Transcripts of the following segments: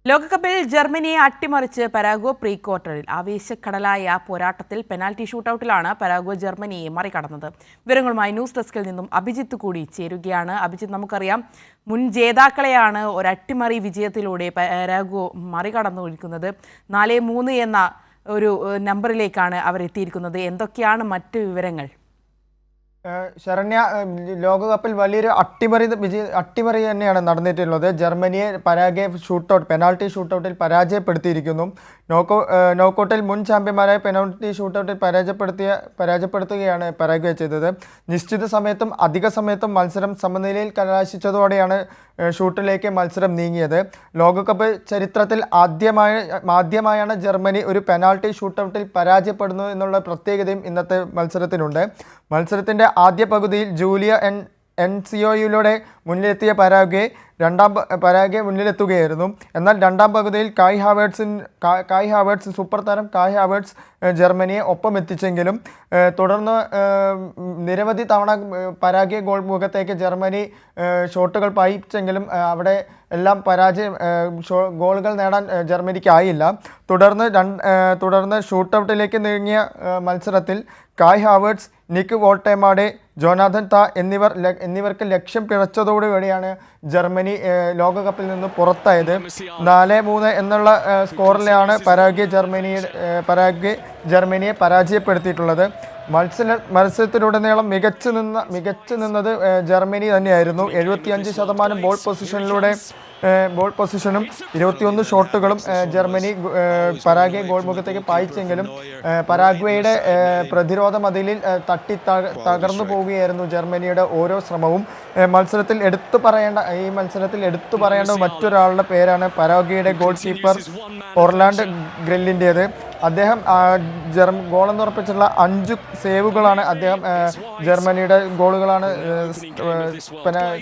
ലോകകപ്പിൽ ജർമ്മനിയെ അട്ടിമറിച്ച് Paraguay pre ക്വാർട്ടറിൽ ആവേശക്കടലായ പോരാട്ടത്തിൽ പെനാൽറ്റി ഷൂട്ടൌട്ടിലാണ് പരാഗ്വെ ജർമ്മനിയെ മറികടന്നത്. വിവരങ്ങളുമായി ന്യൂസ് ഡെസ്കിൽ നിന്നും അഭിജിത്ത് കൂടി ചേരുകയാണ്. അഭിജിത്ത്, നമുക്കറിയാം മുൻ ജേതാക്കളെയാണ് ഒരു അട്ടിമറി വിജയത്തിലൂടെ പരാഗ്വെ മറികടന്നിരിക്കുന്നത്. 4-3 എന്ന ഒരു നമ്പറിലേക്കാണ് അവർ എത്തിയിരിക്കുന്നത്. എന്തൊക്കെയാണ് മറ്റ് വിവരങ്ങൾ? ശരണ്യ, ലോകകപ്പിൽ വലിയൊരു അട്ടിമറി തന്നെയാണ് നടന്നിട്ടുള്ളത്. ജർമ്മനിയെ പരാഗ്വെ പെനാൽറ്റി ഷൂട്ടൗട്ടിൽ പരാജയപ്പെടുത്തിയിരിക്കുന്നു. നോക്കൌട്ടിൽ മുൻ ചാമ്പ്യന്മാരായ പെനാൽറ്റി ഷൂട്ടൗട്ടിൽ പരാജയപ്പെടുത്തുകയാണ് പരാഗ്വെ ചെയ്തത്. നിശ്ചിത സമയത്തും അധിക സമയത്തും മത്സരം സമനിലയിൽ കലാശിച്ചതോടെയാണ് ഷൂട്ടിലേക്ക് മത്സരം നീങ്ങിയത്. ലോകകപ്പ് ചരിത്രത്തിൽ ആദ്യമായാണ് ജർമ്മനി ഒരു പെനാൽറ്റി ഷൂട്ടൗട്ടിൽ പരാജയപ്പെടുന്നു എന്നുള്ള പ്രത്യേകതയും ഇന്നത്തെ മത്സരത്തിനുണ്ട്. മത്സരത്തിൻ്റെ ആദ്യ പകുതിയിൽ ജൂലിയ എൻസിയോയിലൂടെ മുന്നിലെത്തിയ പരാഗ്വെ മുന്നിലെത്തുകയായിരുന്നു. എന്നാൽ രണ്ടാം പകുതിയിൽ സൂപ്പർ താരം കായ് ഹാവേർട്സ് ജർമ്മനിയെ ഒപ്പമെത്തിച്ചെങ്കിലും തുടർന്ന് നിരവധി തവണ പരാഗ്വെ ഗോൾ മുഖത്തേക്ക് ജർമ്മനി ഷോട്ടുകൾ പായിച്ചെങ്കിലും അവിടെ എല്ലാം ഗോളുകൾ നേടാൻ ജർമ്മനിക്കായില്ല. തുടർന്ന് ഷൂട്ടൗട്ടിലേക്ക് നീങ്ങിയ മത്സരത്തിൽ കായ് ഹാവേർട്സ്, നിക്ക് വോൾട്ടേമാഡെ, ജോനാഥൻ താ എന്നിവർക്ക് ലക്ഷ്യം പിഴച്ചതോടുകൂടിയാണ് ജർമ്മനി ലോകകപ്പിൽ നിന്ന് പുറത്തായത്. 4-3 എന്നുള്ള സ്കോറിലാണ് പരാഗ്വെ ജർമ്മനിയെ പരാജയപ്പെടുത്തിയിട്ടുള്ളത്. മത്സരത്തിലുടനീളം മികച്ചു നിന്നത് ജർമ്മനി തന്നെയായിരുന്നു. 75% ബോൾ പൊസിഷനും 21 ഷോട്ടുകളും ജർമ്മനി പരാഗ്വെ ഗോൾ മുഖത്തേക്ക് പായിച്ചെങ്കിലും പരാഗ്വെയുടെ പ്രതിരോധ മതിലിൽ തകർന്നു പോവുകയായിരുന്നു ജർമ്മനിയുടെ ഓരോ ശ്രമവും. ഈ മത്സരത്തിൽ എടുത്തു പറയേണ്ട മറ്റൊരാളുടെ പേരാണ് പരാഗ്വെയുടെ ഗോൾ കീപ്പർ ഓർലാൻഡ് ഗ്രില്ലിൻ്റേത്. അദ്ദേഹം ഗോളെന്നുറപ്പിച്ചുള്ള 5 സേവുകളാണ് അദ്ദേഹം ജർമ്മനിയുടെ ഗോളുകളാണ്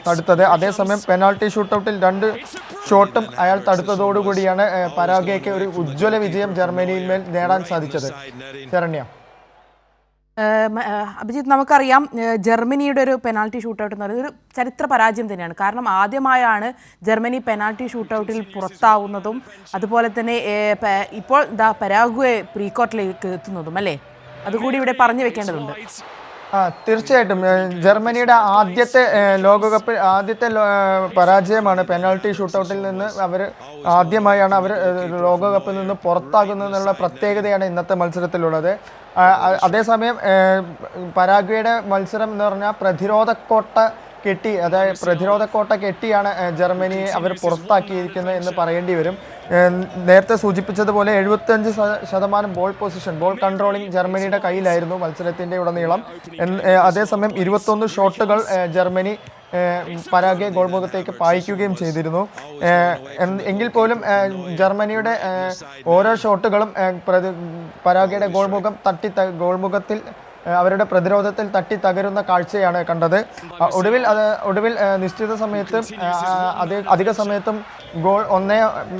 തടുത്തത്. അതേസമയം പെനാൽറ്റി ഷൂട്ടൗട്ടിൽ 2 ഷോട്ടും അയാൾ തടുത്തതോടുകൂടിയാണ് പരാഗ്വെക്ക് ഒരു ഉജ്ജ്വല വിജയം ജർമ്മനിയിൽ മേൽ നേടാൻ സാധിച്ചത്. ശരണ്യ, അഭിജിത്ത്, നമുക്കറിയാം ജർമ്മനിയുടെ ഒരു പെനാൽറ്റി ഷൂട്ടൗട്ട് എന്ന് പറയുന്നത് ഒരു ചരിത്ര പരാജയം തന്നെയാണ്. കാരണം ആദ്യമായാണ് ജർമ്മനി പെനാൽറ്റി ഷൂട്ടൗട്ടിൽ പുറത്താവുന്നതും അതുപോലെ തന്നെ ഇപ്പോൾ പരാഗ്വെ പ്രീ ക്വാർട്ടറിലേക്ക് എത്തുന്നതും അല്ലേ? അതുകൂടി ഇവിടെ പറഞ്ഞു വെക്കേണ്ടതുണ്ട്. തീർച്ചയായിട്ടും ജർമ്മനിയുടെ ലോകകപ്പിൽ ആദ്യത്തെ പരാജയമാണ്. പെനാൽറ്റി ഷൂട്ടൗട്ടിൽ നിന്ന് ആദ്യമായാണ് അവർ ലോകകപ്പിൽ നിന്ന് പുറത്താകുന്നതെന്നുള്ള പ്രത്യേകതയാണ് ഇന്നത്തെ മത്സരത്തിലുള്ളത്. അതേസമയം പരാഗ്വെയുടെ മത്സരം എന്ന് പറഞ്ഞാൽ പ്രതിരോധ കോട്ട കെട്ടിയാണ് ജർമ്മനിയെ അവർ പുറത്താക്കിയിരിക്കുന്നത് എന്ന് പറയേണ്ടി വരും. നേരത്തെ സൂചിപ്പിച്ചതുപോലെ 75% ബോൾ കൺട്രോളിംഗ് ജർമ്മനിയുടെ കയ്യിലായിരുന്നു മത്സരത്തിൻ്റെ ഉടനീളം. അതേസമയം 21 ഷോട്ടുകൾ ജർമ്മനി പരാഗ്വെ ഗോൾമുഖത്തേക്ക് പായിക്കുകയും ചെയ്തിരുന്നു. എങ്കിൽ പോലും ജർമ്മനിയുടെ ഓരോ ഷോട്ടുകളും പരാഗ്വെയുടെ ഗോൾമുഖത്തിൽ അവരുടെ പ്രതിരോധത്തിൽ തട്ടി തകരുന്ന കാഴ്ചയാണ് കണ്ടത്. ഒടുവിൽ നിശ്ചിത സമയത്തും അധിക സമയത്തും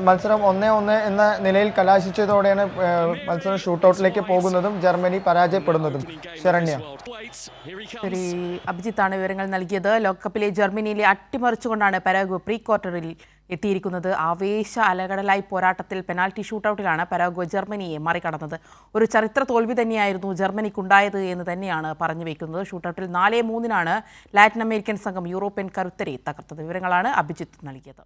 മത്സരം 1-1 എന്ന നിലയിൽ കലാശിച്ചതോടെയാണ് മത്സരം ഷൂട്ടൗട്ടിലേക്ക് പോകുന്നതും ജർമ്മനി പരാജയപ്പെടുന്നതും. ശരണ്യ, ശരി, അഭിജിത്താണ് വിവരങ്ങൾ നൽകിയത്. ലോകകപ്പിലെ ജർമ്മനിയിലെ അട്ടിമറിച്ചുകൊണ്ടാണ് പരാഗ്വെ പ്രീ ക്വാർട്ടറിൽ എത്തിയിരിക്കുന്നത്. ആവേശ അലകടലായി പോരാട്ടത്തിൽ പെനാൽറ്റി ഷൂട്ടൗട്ടിലാണ് പരാഗ്വെ ജർമ്മനിയെ മറികടന്നത്. ഒരു ചരിത്ര തോൽവി തന്നെയായിരുന്നു ജർമ്മനിക്കുണ്ടായത് എന്ന് തന്നെയാണ് പറഞ്ഞു വയ്ക്കുന്നത്. ഷൂട്ടൗട്ടിൽ 4-3 ലാറ്റിൻ അമേരിക്കൻ സംഘം യൂറോപ്യൻ കരുത്തരെ തകർത്തത്. വിവരങ്ങളാണ് അഭിജിത്ത് നൽകിയത്.